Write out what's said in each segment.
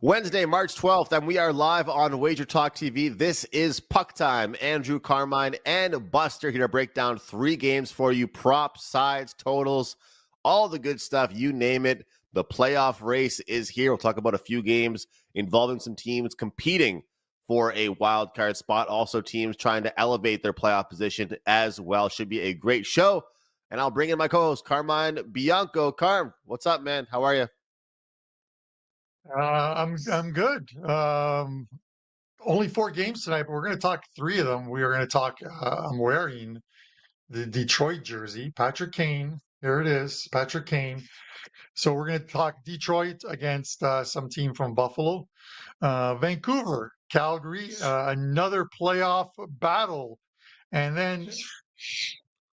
Wednesday, March 12th, and we are live on WagerTalk TV. This is PuckTime. Andrew, Carmine, and Buster here to break down 3 games for you. Props, sides, totals, all the good stuff. You name it. The playoff race is here. We'll talk about a few games involving some teams competing for a wild card spot. Also, teams trying to elevate their playoff position as well. Should be a great show. And I'll bring in my co-host, Carmine Bianco. Carm, what's up, man? How are you? I'm good. Only 4 games tonight, but we're going to talk 3 of them. We are going to talk. I'm wearing the Detroit jersey, Patrick Kane. Here it is, Patrick Kane. So we're going to talk Detroit against some team from Buffalo, Vancouver, Calgary, another playoff battle, and then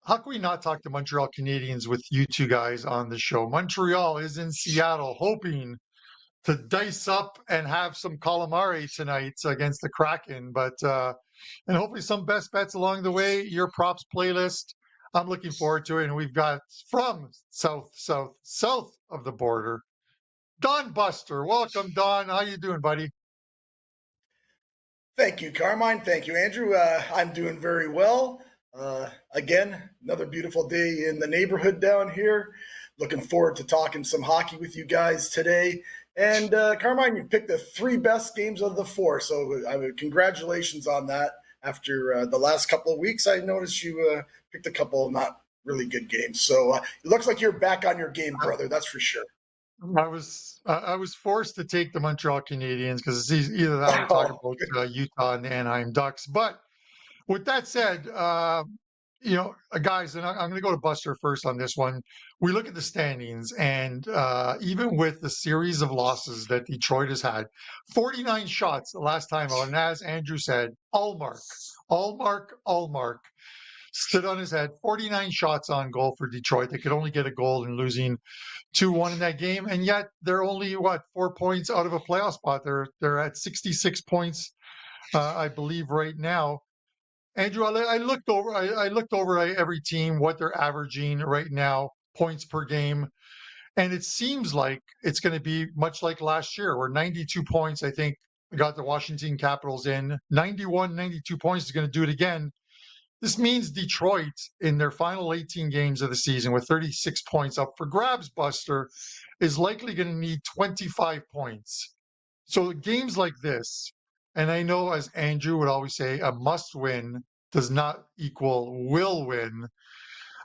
how can we not talk the Montreal Canadiens with you two guys on the show? Montreal is in Seattle, hoping to dice up and have some calamari tonight against the Kraken, but and hopefully some best bets along the way. Your props playlist, I'm looking forward to it. And we've got from south of the border, Don Buster. Welcome, Don. How you doing, buddy? Thank you, Carmine. Thank you, Andrew. I'm doing very well. Again, another beautiful day in the neighborhood down here. Looking forward to talking some hockey with you guys today. And Carmine, you picked the 3 best games of the 4, so congratulations on that. After the last couple of weeks, I noticed you picked a couple of not really good games. So it looks like you're back on your game, brother. That's for sure. I was forced to take the Montreal Canadiens because it's either that or talk about Utah and the Anaheim Ducks. But with that said, guys, and I'm going to go to Buster first on this one. We look at the standings, and even with the series of losses that Detroit has had, 49 shots the last time out, and as Andrew said, Allmark stood on his head. 49 shots on goal for Detroit. They could only get a goal in losing 2-1 in that game, and yet they're only 4 points out of a playoff spot. They're at 66 points, I believe, right now. Andrew, I looked over every team, what they're averaging right now, points per game, and it seems like it's going to be much like last year, where 92 points, I think, got the Washington Capitals in. 92 points is going to do it again. This means Detroit, in their final 18 games of the season, with 36 points up for grabs, Buster, is likely going to need 25 points. So games like this, and I know, as Andrew would always say, a must win does not equal will win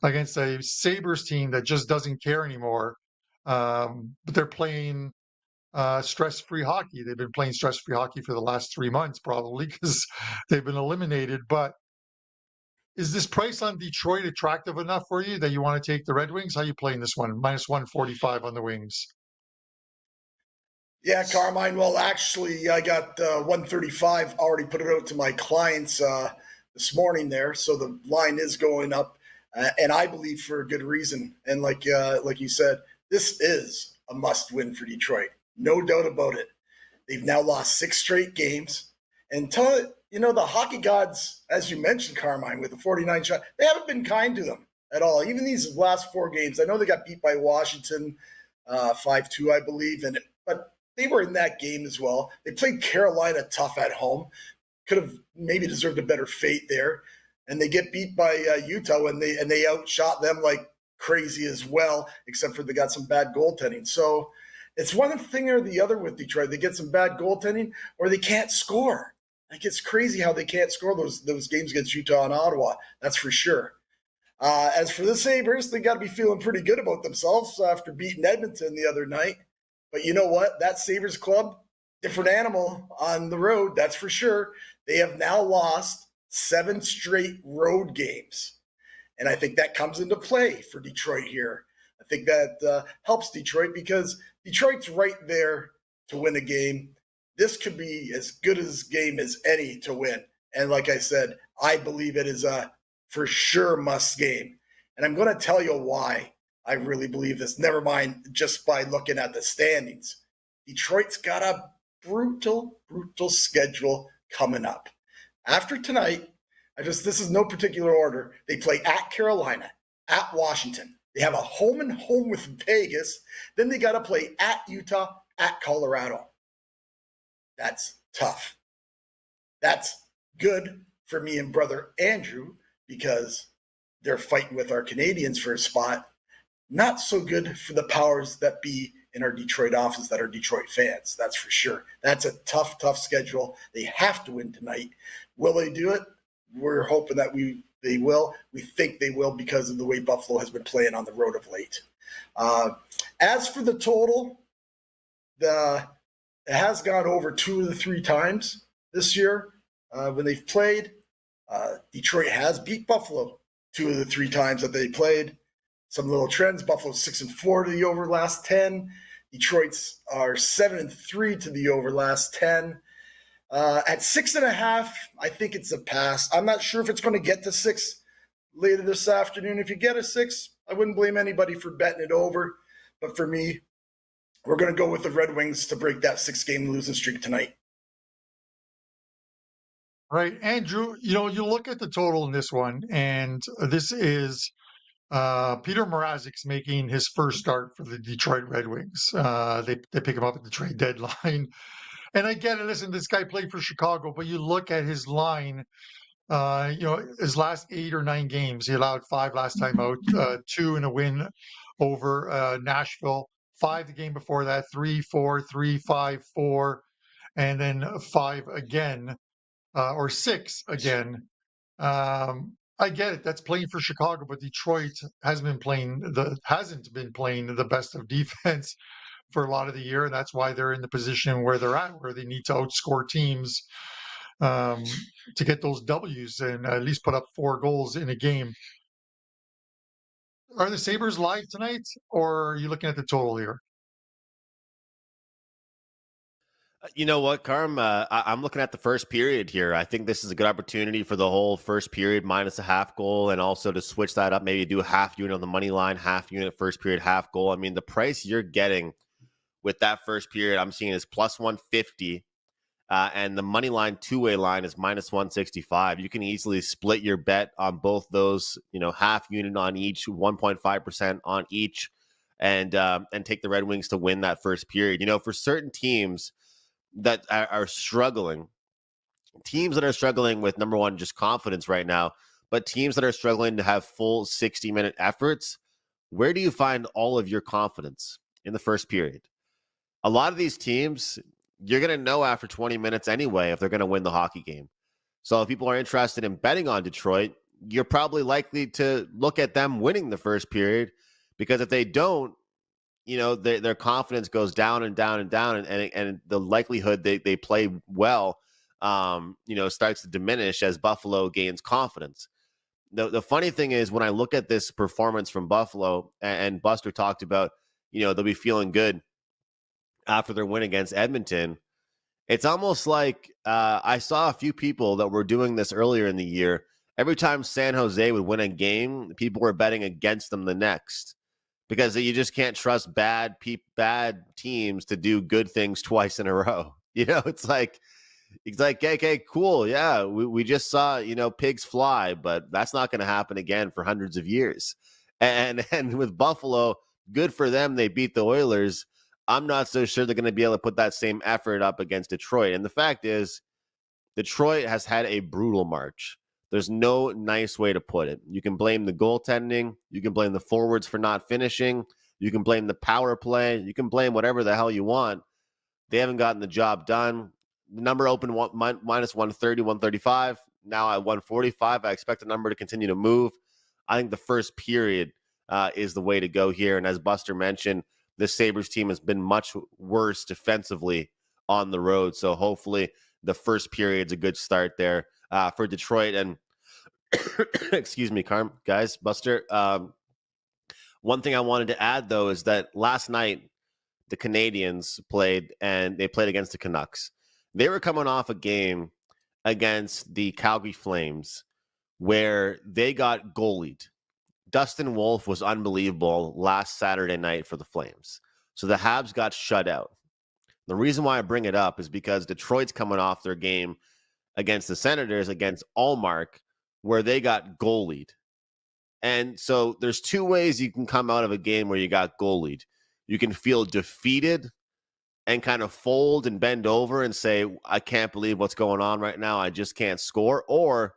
against a Sabres team that just doesn't care anymore. But they're playing stress-free hockey. They've been playing stress-free hockey for the last 3 months, probably, because they've been eliminated. But is this price on Detroit attractive enough for you that you want to take the Red Wings? How are you playing this one? Minus 145 on the Wings. Yeah, Carmine. Well, actually, I got 135. Already put it out to my clients this morning there, so the line is going up, and I believe for a good reason. And like you said, this is a must-win for Detroit, no doubt about it. They've now lost 6 straight games, and the hockey gods, as you mentioned, Carmine, with the 49 shot, they haven't been kind to them at all. Even these last 4 games, I know they got beat by Washington 5-2, I believe, but they were in that game as well. They played Carolina tough at home. Could have maybe deserved a better fate there. And they get beat by Utah, and they outshot them like crazy as well, except for they got some bad goaltending. So it's one thing or the other with Detroit. They get some bad goaltending or they can't score. Like, it's crazy how they can't score those games against Utah and Ottawa. That's for sure. As for the Sabres, they got to be feeling pretty good about themselves after beating Edmonton the other night. But you know what? That Sabres club, different animal on the road, that's for sure. They have now lost 7 straight road games. And I think that comes into play for Detroit here. I think that helps Detroit because Detroit's right there to win a game. This could be as good a game as any to win. And like I said, I believe it is a for sure must game. And I'm going to tell you why I really believe this. Never mind just by looking at the standings. Detroit's got a brutal schedule coming up. After tonight, this is no particular order. They play at Carolina, at Washington. They have a home and home with Vegas. Then they got to play at Utah, at Colorado. That's tough. That's good for me and brother Andrew because they're fighting with our Canadiens for a spot. Not so good for the powers that be in our Detroit office that are Detroit fans. That's for sure. That's a tough, tough schedule. They have to win tonight. Will they do it? We're hoping that they will. We think they will because of the way Buffalo has been playing on the road of late. As for the total, it has gone over 2 of the 3 times this year when they've played. Detroit has beat Buffalo 2 of the 3 times that they played. Some little trends. Buffalo's 6-4 to the over last 10. Detroit's are 7-3 to the over last 10. At 6.5, I think it's a pass. I'm not sure if it's going to get to 6 later this afternoon. If you get a 6, I wouldn't blame anybody for betting it over. But for me, we're going to go with the Red Wings to break that 6-game losing streak tonight. Right, Andrew, you look at the total in this one, and this is Peter Mrazek's making his first start for the Detroit Red Wings. They pick him up at the trade deadline. And I get it. Listen, this guy played for Chicago, but you look at his line, his last 8 or 9 games, he allowed 5 last time out, 2 in a win over Nashville, 5 the game before that, 3, 4, 3, 5, 4, and then 5 again, or 6 again. I get it. That's playing for Chicago, but Detroit hasn't been playing the best of defense for a lot of the year, and that's why they're in the position where they're at, where they need to outscore teams to get those W's and at least put up 4 goals in a game. Are the Sabres live tonight, or are you looking at the total here? You know what, Carm? I'm looking at the first period here. I think this is a good opportunity for the whole first period minus a half goal, and also to switch that up, maybe do half unit on the money line, half unit first period, half goal. I mean, the price you're getting with that first period, I'm seeing is plus 150, and the money line two-way line is minus 165. You can easily split your bet on both those, half unit on each, 1.5% on each, and take the Red Wings to win that first period. For certain teams that are struggling, teams that are struggling with, number one, just confidence right now, but teams that are struggling to have full 60-minute efforts, where do you find all of your confidence? In the first period. A lot of these teams, you're going to know after 20 minutes anyway if they're going to win the hockey game. So if people are interested in betting on Detroit, you're probably likely to look at them winning the first period, because if they don't, their confidence goes down and down and down, and the likelihood they play well, starts to diminish as Buffalo gains confidence. The funny thing is, when I look at this performance from Buffalo, and Buster talked about, they'll be feeling good after their win against Edmonton, it's almost like I saw a few people that were doing this earlier in the year. Every time San Jose would win a game, people were betting against them the next, because you just can't trust bad teams to do good things twice in a row. It's like, okay, cool. Yeah, we just saw, pigs fly, but that's not going to happen again for hundreds of years. And with Buffalo, good for them. They beat the Oilers. I'm not so sure they're going to be able to put that same effort up against Detroit. And the fact is, Detroit has had a brutal March. There's no nice way to put it. You can blame the goaltending. You can blame the forwards for not finishing. You can blame the power play. You can blame whatever the hell you want. They haven't gotten the job done. The number opened minus 130, 135. Now at 145, I expect the number to continue to move. I think the first period is the way to go here. And as Buster mentioned, this Sabres team has been much worse defensively on the road. So hopefully the first period's a good start there for Detroit. And excuse me, guys, Buster. One thing I wanted to add, though, is that last night the Canadiens played, and they played against the Canucks. They were coming off a game against the Calgary Flames where they got goalied. Dustin Wolf was unbelievable last Saturday night for the Flames. So the Habs got shut out. The reason why I bring it up is because Detroit's coming off their game against the Senators, against Allmark, where they got goalied. And so there's 2 ways you can come out of a game where you got goalied. You can feel defeated and kind of fold and bend over and say, I can't believe what's going on right now. I just can't score. Or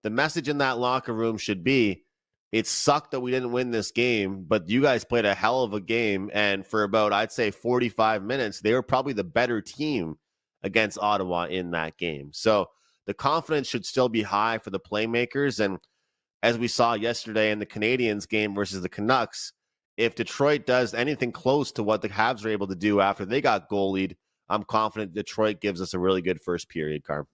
the message in that locker room should be, it sucked that we didn't win this game, but you guys played a hell of a game. And for about, I'd say 45 minutes, they were probably the better team against Ottawa in that game. So the confidence should still be high for the playmakers. And as we saw yesterday in the Canadiens game versus the Canucks, if Detroit does anything close to what the Habs were able to do after they got goalied, I'm confident Detroit gives us a really good first period, Carm.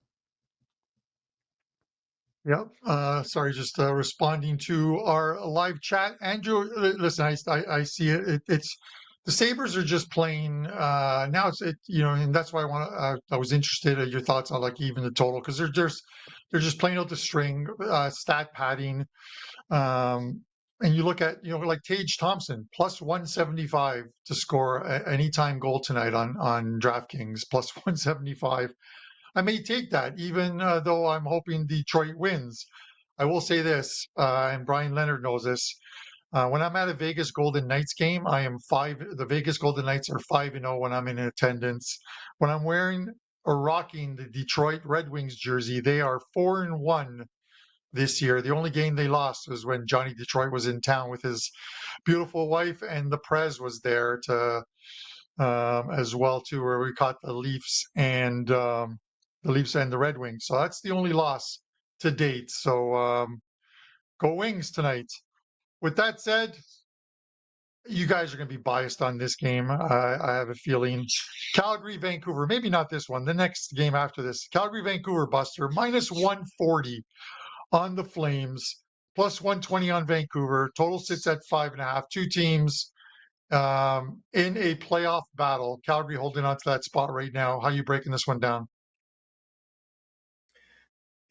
Yep. Sorry, just responding to our live chat. Andrew, listen, I see it. It's the Sabres are just playing now. And that's why I was interested in your thoughts on like even the total, because they're just playing out the string, stat padding. And you look at like Tage Thompson plus 175 to score an anytime goal tonight on DraftKings plus 175. I may take that, even though I'm hoping Detroit wins. I will say this, and Brian Leonard knows this. When I'm at a Vegas Golden Knights game, I am the Vegas Golden Knights are 5-0 when I'm in attendance. When I'm wearing or rocking the Detroit Red Wings jersey, they are 4-1 this year. The only game they lost was when Johnny Detroit was in town with his beautiful wife, and the Prez was there to as well too, where we caught the Leafs and the Red Wings. So that's the only loss to date. So go Wings tonight. With that said, you guys are going to be biased on this game. I have a feeling. Calgary, Vancouver, maybe not this one. The next game after this, Calgary, Vancouver, Buster, minus 140 on the Flames, plus 120 on Vancouver. Total sits at 5.5. Two teams in a playoff battle. Calgary holding on to that spot right now. How are you breaking this one down?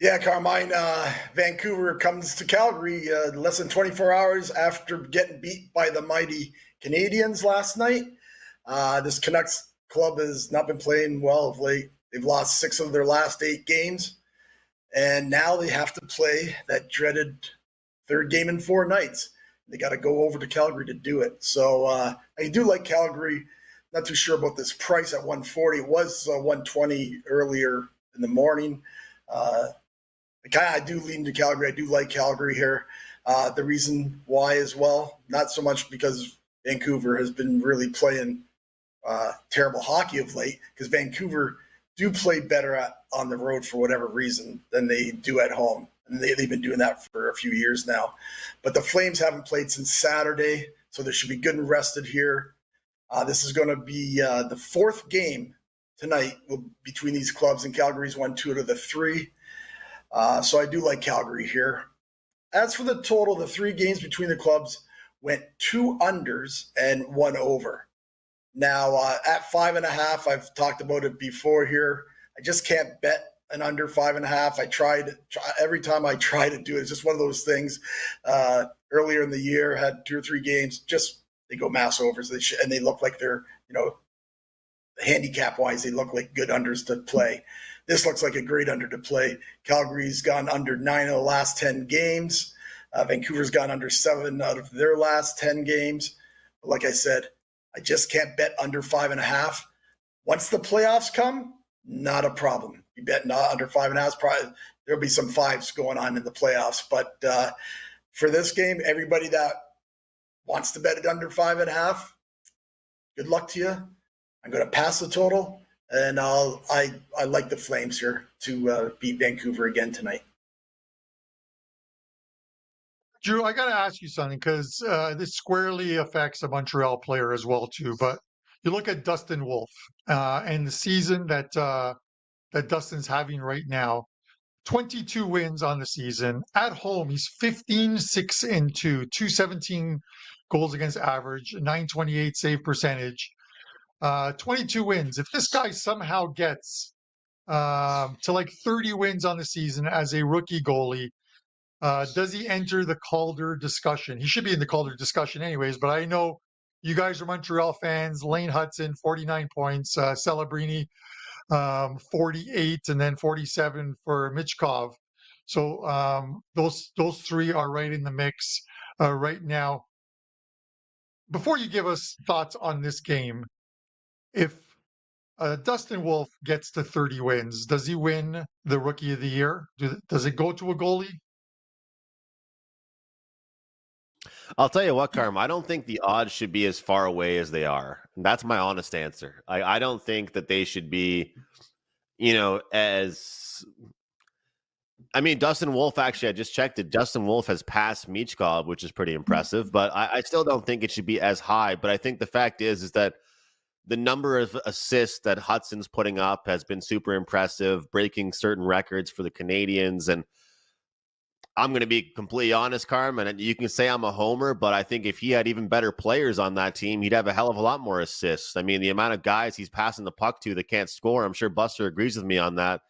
Yeah, Carmine, Vancouver comes to Calgary less than 24 hours after getting beat by the mighty Canadiens last night. This Canucks club has not been playing well of late. They've lost 6 of their last 8 games, and now they have to play that dreaded third game in 4 nights. They got to go over to Calgary to do it. So I do like Calgary. Not too sure about this price at 140. It was 120 earlier in the morning. I do lean to Calgary. I do like Calgary here. The reason why as well, not so much because Vancouver has been really playing terrible hockey of late, because Vancouver do play better on the road for whatever reason than they do at home. And they've been doing that for a few years now. But the Flames haven't played since Saturday, so they should be good and rested here. This is going to be the 4th game tonight between these clubs, and Calgary's won 2 out of the 3. So I do like Calgary here. As for the total, the 3 games between the clubs went 2 unders and 1 over. Now, at 5.5, I've talked about it before here. I just can't bet an under 5.5. I tried every time I try to do it. It's just one of those things. Earlier in the year, had 2 or 3 games. Just they go mass overs, and they look like they're handicap wise, they look like good unders to play. This looks like a great under to play. Calgary's gone under 9 of the last 10 games. Vancouver's gone under 7 out of their last 10 games. But like I said, I just can't bet under 5.5. Once the playoffs come, not a problem. You bet not under 5.5. Probably there'll be some 5s going on in the playoffs. But for this game, everybody that wants to bet it under 5.5, good luck to you. I'm going to pass the total, and I like the Flames here to beat Vancouver again tonight. Drew, I got to ask you something, because this squarely affects a Montreal player as well too. But you look at Dustin Wolf and the season that Dustin's having right now. 22 wins on the season. At home, he's 15-6-2, 217 goals against average, 928 save percentage. 22 wins. If this guy somehow gets to like 30 wins on the season as a rookie goalie, does he enter the Calder discussion? He should be in the Calder discussion anyways, but I know you guys are Montreal fans. Lane Hudson, 49 points. Celebrini, 48, and then 47 for Michkov. So those 3 are right in the mix right now. Before you give us thoughts on this game, if Dustin Wolf gets to 30 wins. Does he win the Rookie of the Year? Does it go to a goalie? I'll tell you what, Carm, I don't think the odds should be as far away as they are. That's my honest answer. I don't think that they should be, as I mean, Dustin Wolf, actually, I just checked it. Dustin Wolf has passed Michkov, which is pretty impressive, but I still don't think it should be as high. But I think the fact is that the number of assists that Hudson's putting up has been super impressive, breaking certain records for the Canadiens. And I'm going to be completely honest, Carm, and you can say I'm a homer, but I think if he had even better players on that team, he'd have a hell of a lot more assists. I mean, the amount of guys he's passing the puck to that can't score, I'm sure Buster agrees with me on that.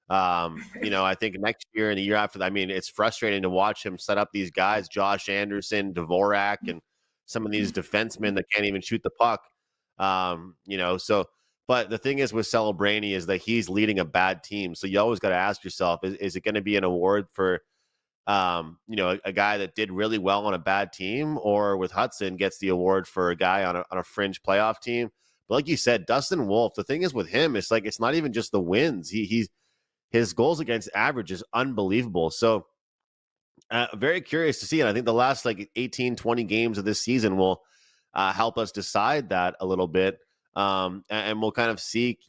I think next year and the year after that, I mean, it's frustrating to watch him set up these guys, Josh Anderson, Dvorak, and some of these defensemen that can't even shoot the puck. But the thing is with Celebrani is that he's leading a bad team. So you always got to ask yourself, is it going to be an award for, a guy that did really well on a bad team, or with Hudson gets the award for a guy on a fringe playoff team? But like you said, Dustin Wolf, the thing is with him, it's like, it's not even just the wins. His goals against average is unbelievable. So very curious to see. And I think the last 18, 20 games of this season will help us decide that a little bit. And we'll kind of see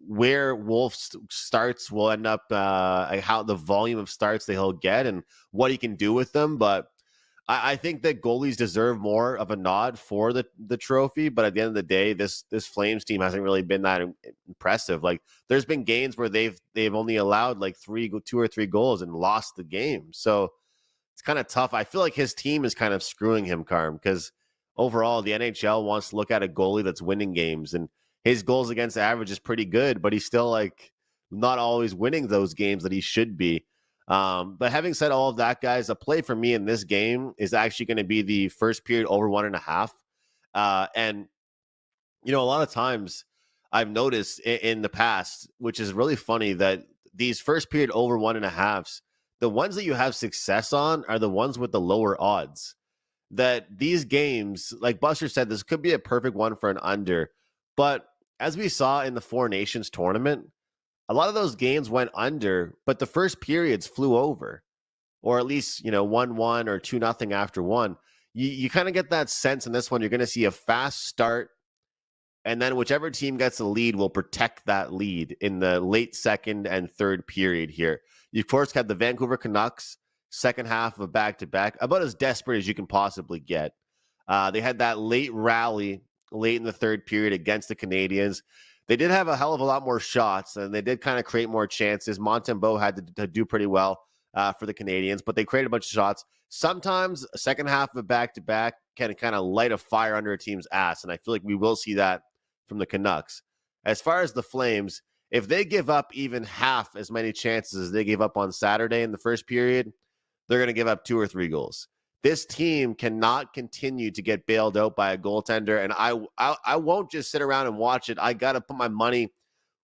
where Wolf starts will end up, how the volume of starts that he'll get and what he can do with them. But I think that goalies deserve more of a nod for the trophy. But at the end of the day, this Flames team hasn't really been that impressive. Like, there's been games where they've only allowed 2 or 3 goals and lost the game. So it's kind of tough. I feel like his team is kind of screwing him, Carm, because overall the NHL wants to look at a goalie that's winning games, and his goals against average is pretty good, but he's still not always winning those games that he should be. But having said all of that, guys, a play for me in this game is actually going to be the first period over 1.5. And a lot of times I've noticed in the past, which is really funny, that these first period over 1.5s, the ones that you have success on are the ones with the lower odds. That these games, like Buster said, this could be a perfect one for an under. But as we saw in the Four Nations tournament, a lot of those games went under, but the first periods flew over, or at least, 1-1 or 2-0 after one. You kind of get that sense in this one. You're going to see a fast start, and then whichever team gets the lead will protect that lead in the late second and third period here. You, of course, have the Vancouver Canucks, second half of a back-to-back, about as desperate as you can possibly get. They had that late rally late in the third period against the Canadiens. They did have a hell of a lot more shots, and they did kind of create more chances. Montembeault had to do pretty well for the Canadiens, but they created a bunch of shots. Sometimes a second half of a back-to-back can kind of light a fire under a team's ass, and I feel like we will see that from the Canucks. As far as the Flames, if they give up even half as many chances as they gave up on Saturday in the first period, they're going to give up 2 or 3 goals. This team cannot continue to get bailed out by a goaltender, and I won't just sit around and watch it. I got to put my money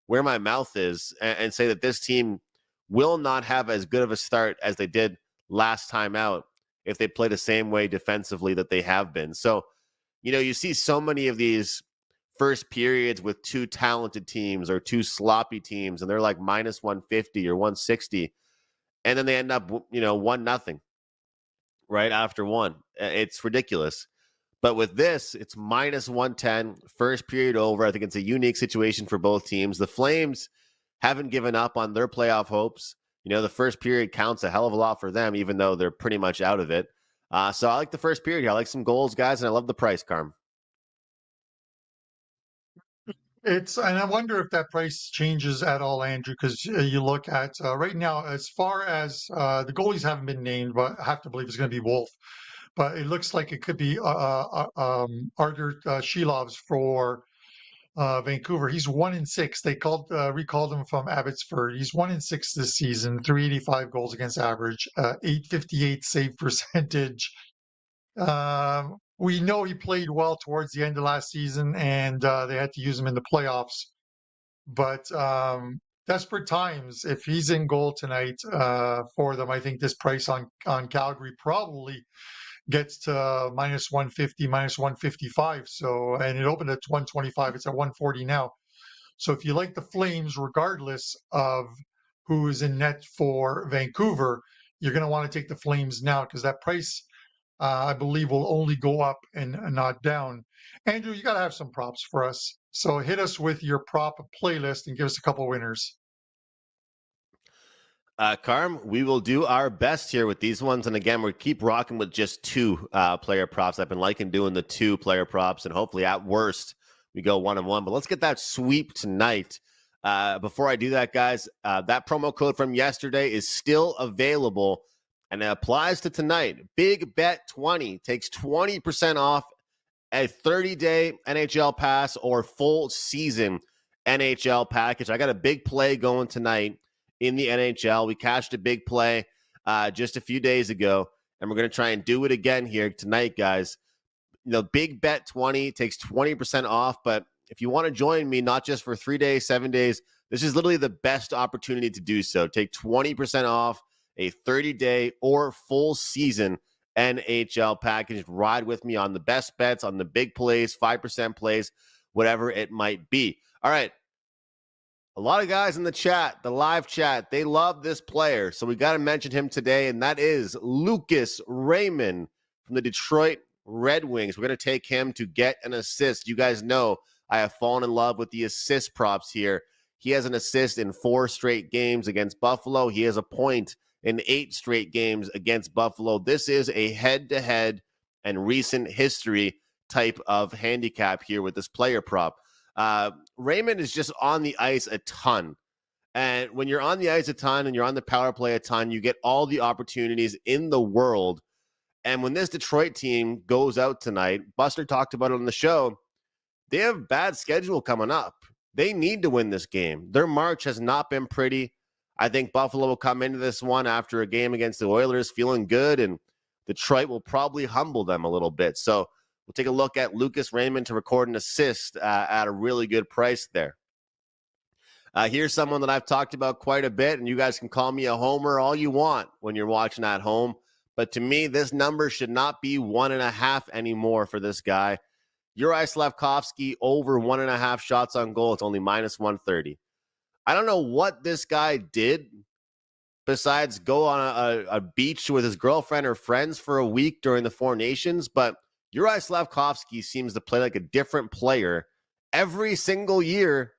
where my mouth is and say that this team will not have as good of a start as they did last time out if they play the same way defensively that they have been. So, you see so many of these first periods with 2 talented teams or 2 sloppy teams, and they're like minus 150 or 160, and then they end up, 1-0. Right after one. It's ridiculous. But with this, it's minus 110, first period over. I think it's a unique situation for both teams. The Flames haven't given up on their playoff hopes. The first period counts a hell of a lot for them, even though they're pretty much out of it. So I like the first period here. I like some goals, guys, and I love the price, Carm. And I wonder if that price changes at all, Andrew, because you look at right now, as far as the goalies haven't been named, but I have to believe it's going to be Wolf. But it looks like it could be Arthur Shilovs for Vancouver. He's 1-6. They recalled him from Abbotsford. He's 1-6 this season, 385 goals against average, 858 save percentage. We know he played well towards the end of last season, and they had to use him in the playoffs. But desperate times, if he's in goal tonight for them, I think this price on Calgary probably gets to minus 150, minus 155. So, and it opened at 125. It's at 140 now. So if you like the Flames, regardless of who is in net for Vancouver, you're going to want to take the Flames now because that price, I believe, will only go up and not down. Andrew, you got to have some props for us. So hit us with your prop playlist and give us a couple winners. Carm, we will do our best here with these ones. And again, we keep rocking with just two player props. I've been liking doing the 2 player props, and hopefully at worst we go 1-1. But let's get that sweep tonight. Before I do that, guys, that promo code from yesterday is still available, and it applies to tonight. Big Bet 20 takes 20% off a 30-day NHL pass or full season NHL package. I got a big play going tonight in the NHL. We cashed a big play just a few days ago, and we're going to try and do it again here tonight, guys. Big Bet 20 takes 20% off, but if you want to join me, not just for 3 days, 7 days, this is literally the best opportunity to do so. Take 20% off a 30-day or full season NHL package. Ride with me on the best bets, on the big plays, 5% plays, whatever it might be. All right. A lot of guys in the chat, the live chat, they love this player. So we got to mention him today, and that is Lucas Raymond from the Detroit Red Wings. We're going to take him to get an assist. You guys know I have fallen in love with the assist props here. He has an assist in 4 straight games against Buffalo. He has a point in 8 straight games against Buffalo. This is a head-to-head and recent history type of handicap here with this player prop. Raymond is just on the ice a ton. And when you're on the ice a ton and you're on the power play a ton, you get all the opportunities in the world. And when this Detroit team goes out tonight, Buster talked about it on the show, they have a bad schedule coming up. They need to win this game. Their March has not been pretty. I think Buffalo will come into this one after a game against the Oilers feeling good, and Detroit will probably humble them a little bit. So we'll take a look at Lucas Raymond to record an assist at a really good price there. Here's someone that I've talked about quite a bit, and you guys can call me a homer all you want when you're watching at home. But to me, this number should not be 1.5 anymore for this guy. Juraj Slafkovsky over 1.5 shots on goal. It's only minus 130. I don't know what this guy did besides go on a beach with his girlfriend or friends for a week during the 4 Nations, but Juraj Slafkovsky seems to play like a different player every single year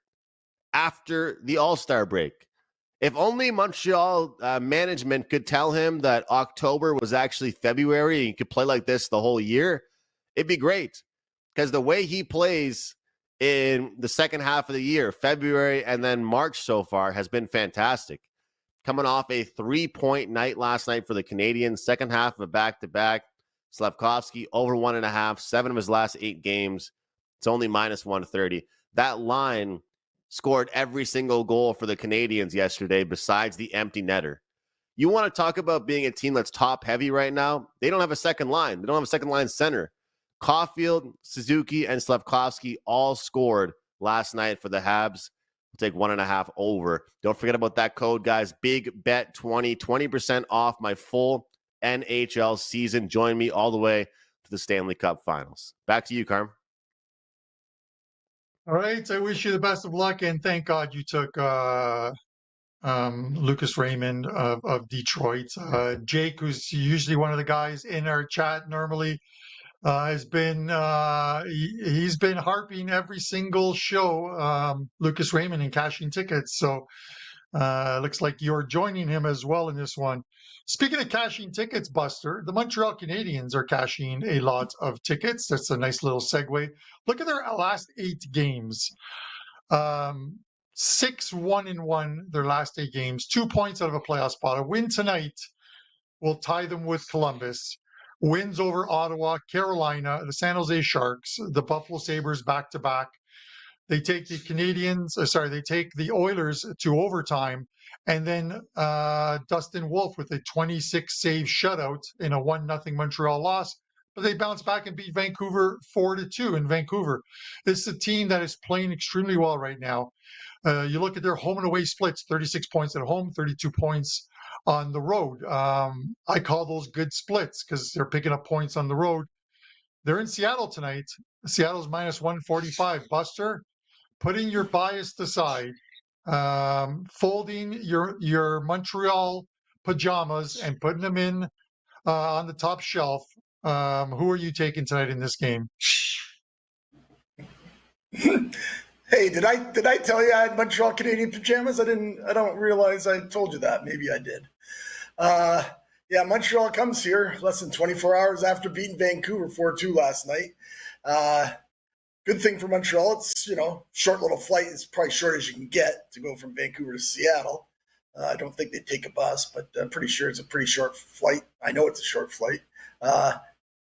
after the All-Star break. If only Montreal management could tell him that October was actually February and he could play like this the whole year, it'd be great. Because the way he plays in the second half of the year, February and then March so far, has been fantastic. Coming off a 3-point night last night for the Canadiens, second half of a back-to-back. Slafkovsky over 1.5, 7 of his last 8 games. It's only minus 130. That line scored every single goal for the Canadiens yesterday besides the empty netter. You want to talk about being a team that's top-heavy right now? They don't have a second line. They don't have a second-line center. Caulfield, Suzuki, and Slafkovsky all scored last night for the Habs. We'll take 1.5 over. Don't forget about that code, guys. Big Bet 20, 20% off my full NHL season. Join me all the way to the Stanley Cup Finals. Back to you, Carm. All right. I wish you the best of luck, and thank God you took Lucas Raymond of Detroit. Jake, who's usually one of the guys in our chat normally, has been he's been harping every single show, Lucas Raymond, and cashing tickets. So looks like you're joining him as well in this one. Speaking of cashing tickets, Buster, the Montreal Canadiens are cashing a lot of tickets. That's a nice little segue. Look at their last 8 games. 6-1-1 their last 8 games, 2 points out of a playoff spot. A win tonight will tie them with Columbus. Wins over Ottawa, Carolina, the San Jose Sharks, the Buffalo Sabres back-to-back. They take the they take the Oilers to overtime, and then Dustin Wolf with a 26-save shutout in a 1-0 Montreal loss. But they bounce back and beat Vancouver 4-2 in Vancouver. This is a team that is playing extremely well right now. You look at their home and away splits, 36 points at home, 32 points on the road. I call those good splits because they're picking up points on the road. They're in Seattle tonight. Seattle's minus 145. Buster, putting your bias aside, folding your Montreal pajamas and putting them in on the top shelf, who are you taking tonight in this game? Hey, did I tell you I had Montreal Canadian pajamas? I didn't. I don't realize I told you that. Maybe I did. Uh, yeah, Montreal comes here less than 24 hours after beating Vancouver 4-2 last night. Good thing for Montreal, it's short little flight. It's probably short as you can get to go from Vancouver to Seattle. I don't think they take a bus, but I'm pretty sure it's a pretty short flight. I know it's a short flight.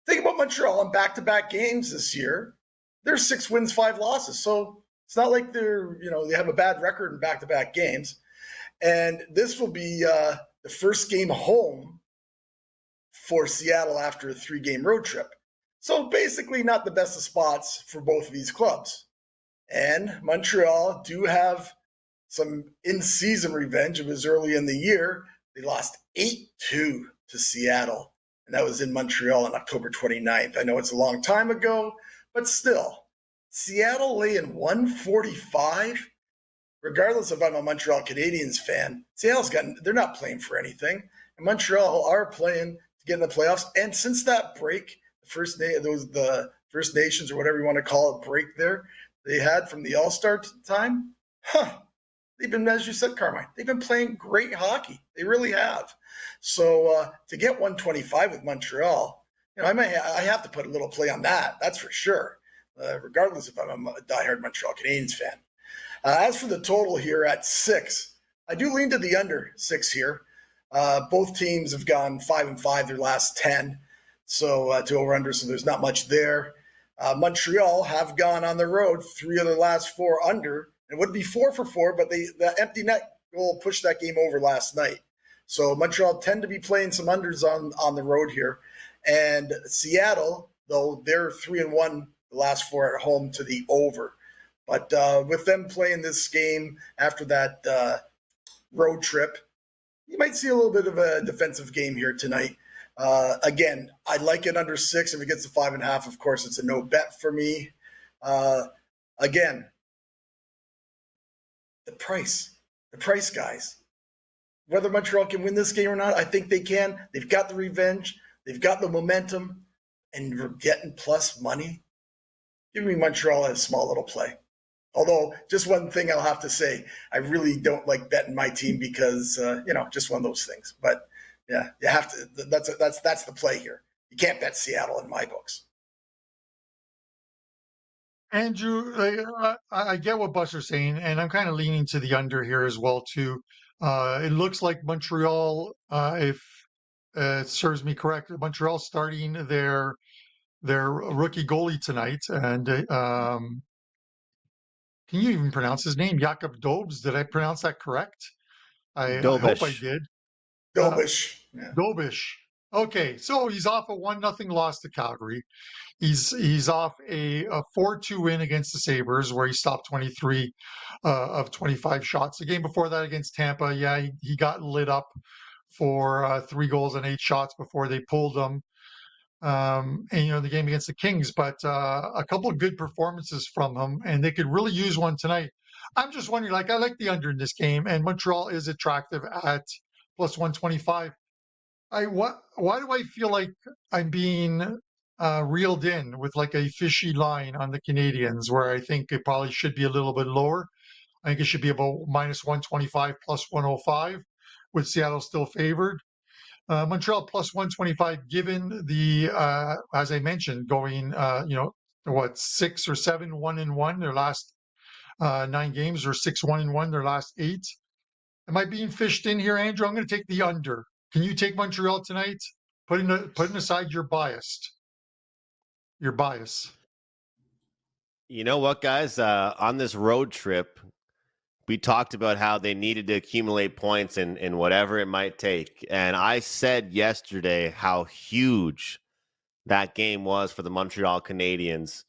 Think about Montreal in back-to-back games this year. They're 6 wins, 5 losses, so it's not like they have a bad record in back-to-back games. And this will be the first game home for Seattle after a 3-game road trip. So basically not the best of spots for both of these clubs. And Montreal do have some in-season revenge. It was early in the year. They lost 8-2 to Seattle, and that was in Montreal on October 29th. I know it's a long time ago, but still, Seattle laying 145. Regardless if I'm a Montreal Canadiens fan, they're not playing for anything. And Montreal are playing to get in the playoffs. And since that break, the First Nations or whatever you want to call it break there, they had from the All-Star time, they've been, as you said, Carmine, they've been playing great hockey. They really have. So to get 125 with Montreal, I have to put a little play on that. That's for sure. Regardless if I'm a diehard Montreal Canadiens fan. As for the total here at 6, I do lean to the under 6 here. Both teams have gone 5-5 their last 10, so to over under, so there's not much there. Montreal have gone on the road 3 of their last 4 under. It would be 4 for 4, but the empty net goal pushed that game over last night. So Montreal tend to be playing some unders on the road here, and Seattle, though they're 3-1 the last 4 at home to the over. But with them playing this game after that road trip, you might see a little bit of a defensive game here tonight. Again, I like it under 6. If it gets to 5.5, of course, it's a no bet for me. Again, the price, guys. Whether Montreal can win this game or not, I think they can. They've got the revenge. They've got the momentum. And we're getting plus money. Give me Montreal as a small little play. Although, just one thing I'll have to say, I really don't like betting my team because, just one of those things. But, yeah, you have to. That's the play here. You can't bet Seattle in my books. Andrew, I get what Buster's saying, and I'm kind of leaning to the under here as well, too. It looks like Montreal, if it serves me correct, Montreal starting their rookie goalie tonight, and can you even pronounce his name? Jakob Dobes. Did I pronounce that correct? I hope I did. Dobish. Dobish. Okay, so he's off a 1-0 loss to Calgary. He's off a 4-2 win against the Sabres, where he stopped 23 of 25 shots. The game before that against Tampa, he got lit up for 3 goals and 8 shots before they pulled him. And the game against the Kings, but a couple of good performances from him, and they could really use one tonight. I'm just wondering, I like the under in this game, and Montreal is attractive at plus 125. Why do I feel like I'm being reeled in with a fishy line on the Canadiens, where I think it probably should be a little bit lower? I think it should be about minus 125 plus 105, with Seattle still favored. Montreal plus 125, given the, as I mentioned, going, 6 or 7, 1-1 their last 9 games, or 6, 1-1 their last 8. Am I being fished in here, Andrew? I'm going to take the under. Can you take Montreal tonight? Putting aside your bias. You know what, guys? On this road trip, we talked about how they needed to accumulate points in whatever it might take. And I said yesterday how huge that game was for the Montreal Canadiens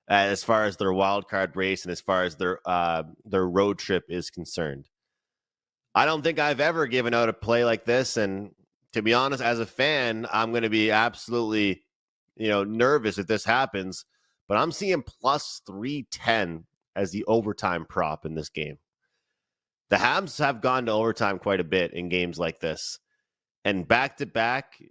as far as their wild card race and as far as their road trip is concerned. I don't think I've ever given out a play like this. And to be honest, as a fan, I'm going to be absolutely, nervous if this happens. But I'm seeing plus 310 as the overtime prop in this game. The Habs have gone to overtime quite a bit in games like this. And back-to-back,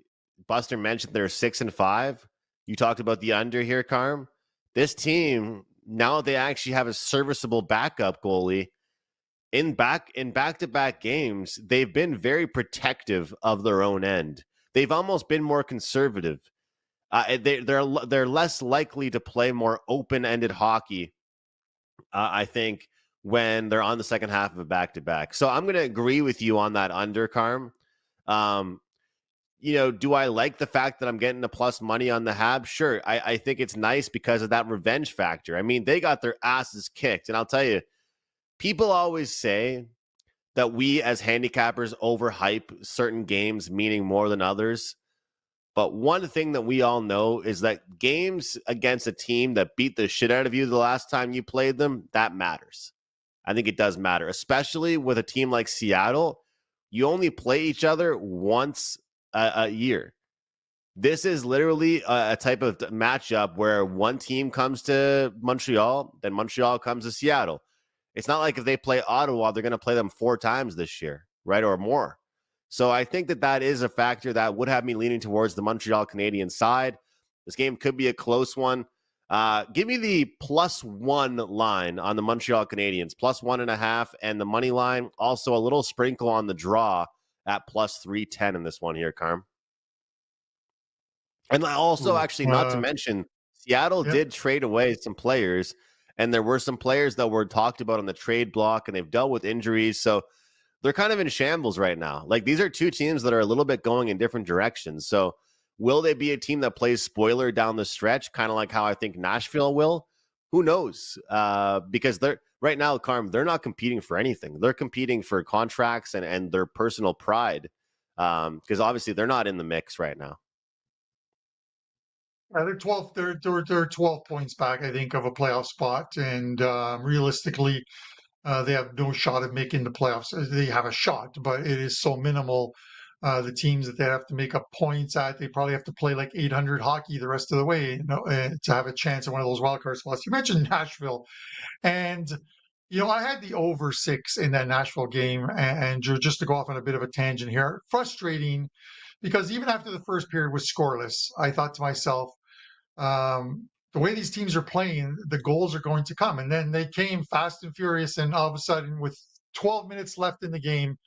Buster mentioned they're 6-5. You talked about the under here, Carm. This team, now they actually have a serviceable backup goalie. In back-to-back games, they've been very protective of their own end. They've almost been more conservative. They're less likely to play more open-ended hockey, I think, when they're on the second half of a back-to-back. So I'm going to agree with you on that under, Carm. Do I like the fact that I'm getting the plus money on the Habs? Sure. I think it's nice because of that revenge factor. I mean, they got their asses kicked. And I'll tell you, people always say that we as handicappers overhype certain games, meaning more than others. But one thing that we all know is that games against a team that beat the shit out of you the last time you played them, that matters. I think it does matter, especially with a team like Seattle. You only play each other once a year. This is literally a type of matchup where one team comes to Montreal, then Montreal comes to Seattle. It's not like if they play Ottawa, they're going to play them 4 times this year, right, or more. So I think that is a factor that would have me leaning towards the Montreal Canadiens side. This game could be a close one. Give me the +1 line on the Montreal Canadiens, +1.5, and the money line. Also a little sprinkle on the draw at +310 in this one here, Carm. And also, actually, not to mention, Seattle did trade away some players, and there were some players that were talked about on the trade block, and they've dealt with injuries. So they're kind of in shambles right now. Like, these are two teams that are a little bit going in different directions. So will they be a team that plays spoiler down the stretch, kind of like how I think Nashville will? Who knows? Because they're right now, Carm, they're not competing for anything. They're competing for contracts and their personal pride, because obviously they're not in the mix right now. They're 12. They're 12 points back, I think, of a playoff spot, and realistically, they have no shot of making the playoffs. They have a shot, but it is so minimal. The teams that they have to make up points at, they probably have to play like 800 hockey the rest of the way, to have a chance at one of those wild card spots. You mentioned Nashville, and I had the over 6 in that Nashville game, and just to go off on a bit of a tangent here, frustrating because even after the first period was scoreless, I thought to myself, the way these teams are playing, the goals are going to come. And then they came fast and furious. And all of a sudden, with 12 minutes left in the game,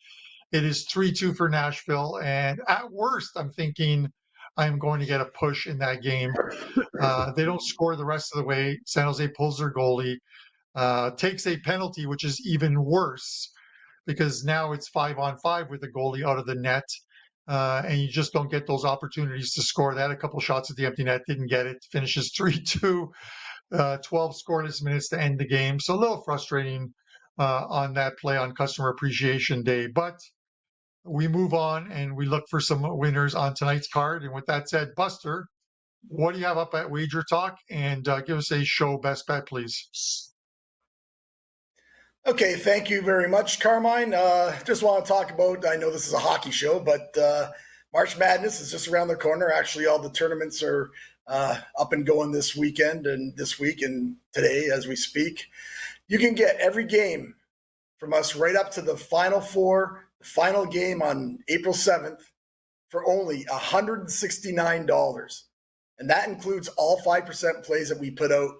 it is 3-2 for Nashville. And at worst, I'm thinking I'm going to get a push in that game. They don't score the rest of the way. San Jose pulls their goalie, takes a penalty, which is even worse because now it's 5-on-5 with the goalie out of the net. And you just don't get those opportunities to score. They had a couple shots at the empty net, didn't get it. Finishes 3-2, 12 scoreless minutes to end the game. So a little frustrating on that play on Customer Appreciation Day. But we move on and we look for some winners on tonight's card. And with that said, Buster, what do you have up at Wager Talk? And give us a show best bet, please. Okay, thank you very much, Carmine. Just want to talk about, I know this is a hockey show, but March Madness is just around the corner. Actually, all the tournaments are up and going this weekend and this week and today as we speak. You can get every game from us right up to the Final Four, the final game on April 7th for only $169. And that includes all 5% plays that we put out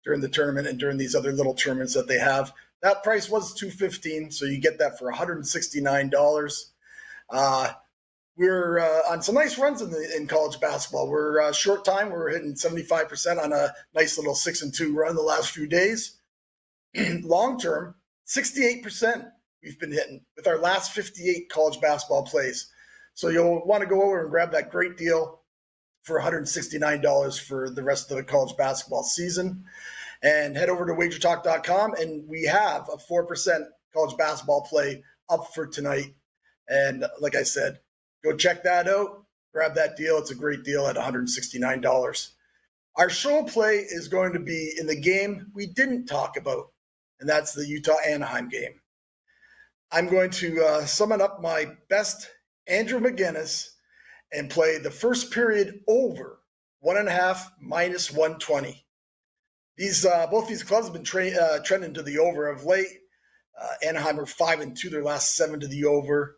during the tournament and during these other little tournaments that they have. That price was $215, so you get that for $169. We're on some nice runs in college basketball. We're short time. We're hitting 75% on a nice little 6-2 run the last few days. Long term, 68% we've been hitting with our last 58 college basketball plays. So you'll want to go over and grab that great deal for $169 for the rest of the college basketball season. And head over to WagerTalk.com, and we have a 4% college basketball play up for tonight. And like I said, go check that out. Grab that deal. It's a great deal at $169. Our show play is going to be in the game we didn't talk about, and that's the Utah-Anaheim game. I'm going to summon up my best Andrew McGinnis and play the first period over 1.5 minus 120. These both these clubs have been trending to the over of late. Anaheim are 5-2 their last 7 to the over,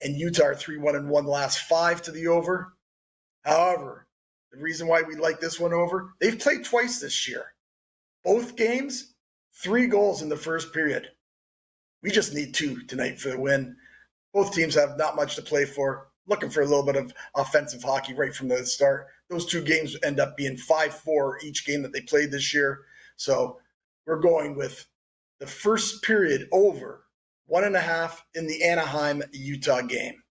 and Utah are 3-1-1 the last 5 to the over. However, the reason why we like this one over, they've played twice this year. Both games, 3 goals in the first period. We just need 2 tonight for the win. Both teams have not much to play for. Looking for a little bit of offensive hockey right from the start. Those 2 games end up being 5-4 each game that they played this year. So we're going with the first period over 1.5 in the Anaheim-Utah game.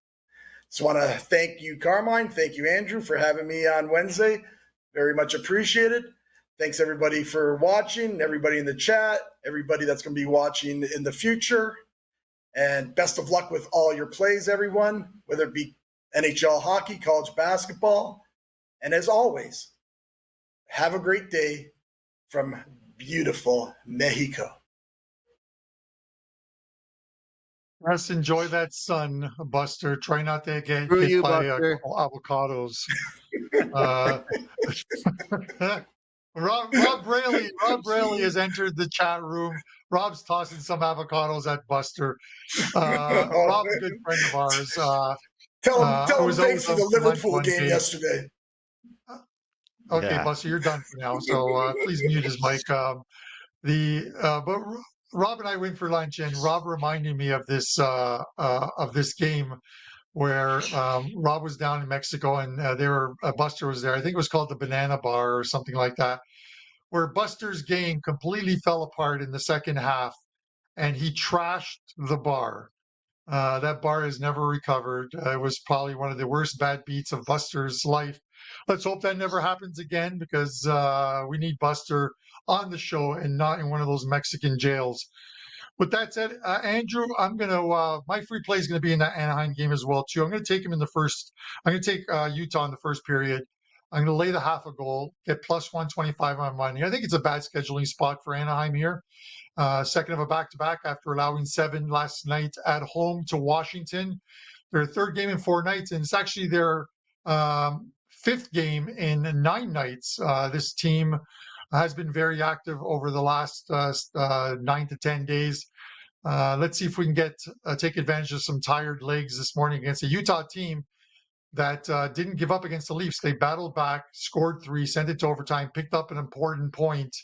So I want to thank you, Carmine. Thank you, Andrew, for having me on Wednesday. Very much appreciated. Thanks, everybody, for watching, everybody in the chat, everybody that's going to be watching in the future. And best of luck with all your plays, everyone, whether it be NHL hockey, college basketball. And as always, have a great day from beautiful Mexico. Yes, enjoy that sun, Buster. Try not to get Screw hit you, by Buster. avocados. Rob Braley has entered the chat room. Rob's tossing some avocados at Buster. Rob's a good friend of ours. Tell him thanks for the Liverpool game day. yesterday. Okay, Yeah. Buster, you're done for now. So please mute his mic. But Rob and I went for lunch, and Rob reminded me of this game where Rob was down in Mexico, and Buster was there. I think it was called the Banana Bar or something like that, where Buster's game completely fell apart in the second half, and he trashed the bar. That bar has never recovered. It was probably one of the worst bad beats of Buster's life. Let's hope that never happens again, because we need Buster on the show and not in one of those Mexican jails. With that said, Andrew, I'm gonna my free play is gonna be in that Anaheim game as well too. I'm gonna take him in the first. I'm gonna take Utah in the first period. I'm gonna lay the half a goal, get plus 125 on money. I think it's a bad scheduling spot for Anaheim here. Second of a back-to-back after allowing 7 last night at home to Washington. Their 3rd game in 4 nights, and it's actually their 5th game in 9 nights. This team has been very active over the last 9 to 10 days. Let's see if we can take advantage of some tired legs this morning against a Utah team that didn't give up against the Leafs. They battled back, scored 3, sent it to overtime, picked up an important point,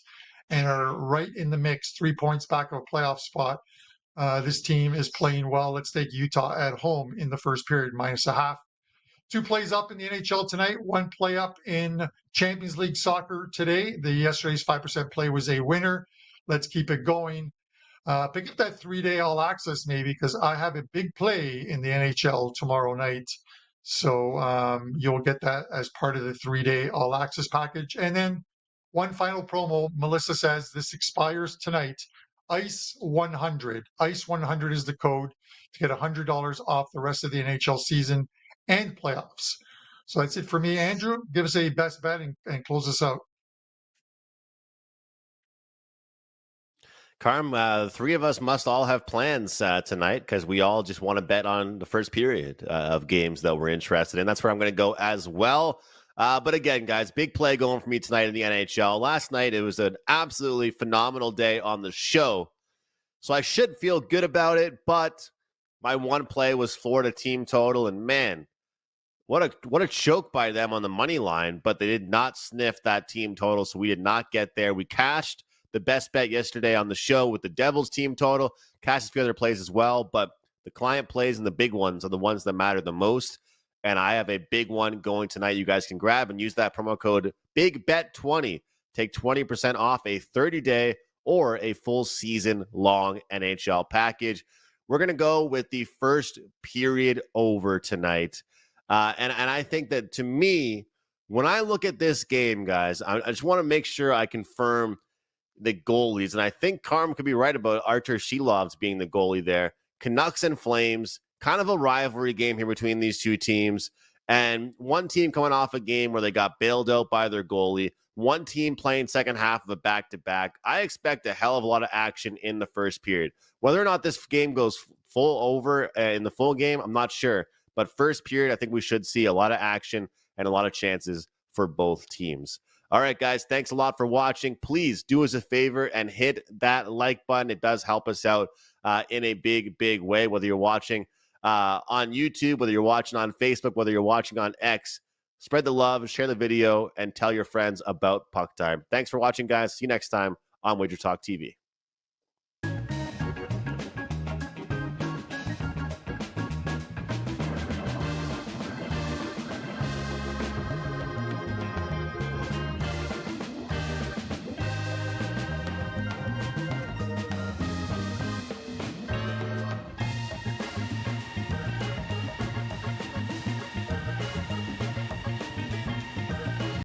and are right in the mix, 3 points back of a playoff spot. This team is playing well. Let's take Utah at home in the first period, -0.5. 2 plays up in the NHL tonight, 1 play up in Champions League soccer today. Yesterday's 5% play was a winner. Let's keep it going. Pick up that 3-day all access maybe, because I have a big play in the NHL tomorrow night. So you'll get that as part of the 3-day all access package. And then one final promo. Melissa says this expires tonight. ICE 100. ICE 100 is the code to get $100 off the rest of the NHL season and playoffs. So that's it for me. Andrew, give us a best bet and close us out. Carm, 3 of us must all have plans tonight, because we all just want to bet on the first period of games that we're interested in. That's where I'm going to go as well. But again, guys, big play going for me tonight in the NHL. Last night, it was an absolutely phenomenal day on the show, so I should feel good about it. But my one play was Florida team total, and man, what a choke by them on the money line. But they did not sniff that team total, so we did not get there. We cashed the best bet yesterday on the show with the Devils team total, cashed a few other plays as well, but the client plays and the big ones are the ones that matter the most. And I have a big one going tonight. You guys can grab and use that promo code BIGBET20. Take 20% off a 30-day or a full season long NHL package. We're going to go with the first period over tonight. And I think that, to me, when I look at this game, guys, I just want to make sure I confirm the goalies. And I think Carm could be right about Artur Shilov's being the goalie there. Canucks and Flames, kind of a rivalry game here between these 2 teams. And one team coming off a game where they got bailed out by their goalie. One team playing second half of a back-to-back. I expect a hell of a lot of action in the first period. Whether or not this game goes full over in the full game, I'm not sure. But first period, I think we should see a lot of action and a lot of chances for both teams. All right, guys, thanks a lot for watching. Please do us a favor and hit that like button. It does help us out in a big, big way, whether you're watching on YouTube, whether you're watching on Facebook, whether you're watching on X. Spread the love, share the video, and tell your friends about Puck Time. Thanks for watching, guys. See you next time on WagerTalk TV.